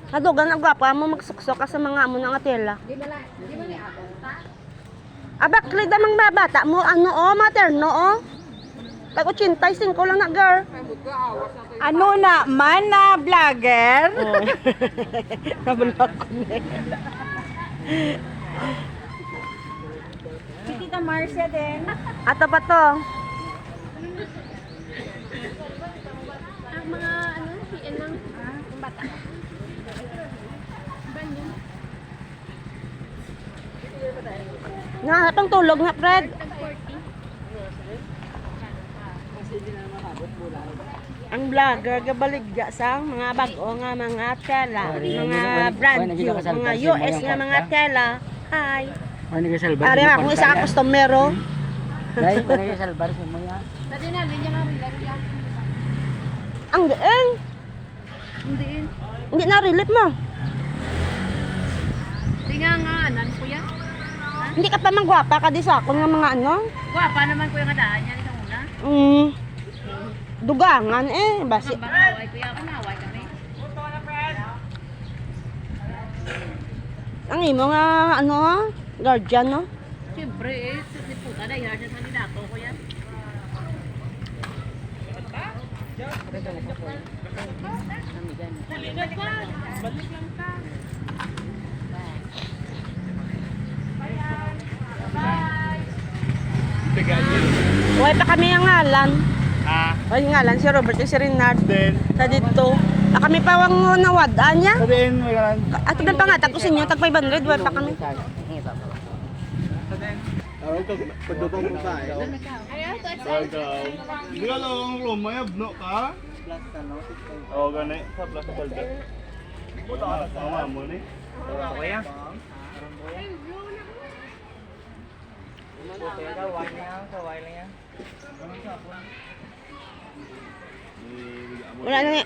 Hadugan ang gwapa mo magsuksok ka sa mga amo ng atela. Di ba ni ako? Abak lida mang babata mo ano materno Tag 85 lang na girl. Ano na man na vlogger? Oh. Nabulag ko na. Si Tita Marcia din. Ato pa to. Ang mga ano, PN lang. Ang bata. Nga pang tulog na Fred. Tag 40. Ang vlogger gabaligya sa mga bago nga mga tela, mga brand new, mga US nga mga tela. Hi. Ano ka salbar? Ari ako isa ka customer. Dai, ano ka salbar sa mga? Dati na, linya nga rin. Lagi yan. Ang gaeng. Hindi na relate mo. Di nga nga, anan ko yan. Hindi ka pa manggwapa ka di sa akon nga mga ano. Gwapa naman ko yung adaan yan. Isang una. Dugangan basi. Ang bangaway, kuya ako naway kami. Ang imo nga ano guardian no. Siyempre eh, si puta na yan. Sa nilako ko yan. Balik ka. Balik lang ka. Uy pa kami ang ngalan. Ah, Uy ngalan si Robert si Renard. then, Sa dito. Kami pa wang nawadaan niya. then, wala. At doon pa nga tapos inyo tag 500 uy pa kami. Araw ka, pagdupang mo ba eh? Ayaw, to Welcome. Hindi ka lang ang room, may abno ka? Oo, gani. Sa plus balda. Sama mo ni. Okay yan. Wala na nga.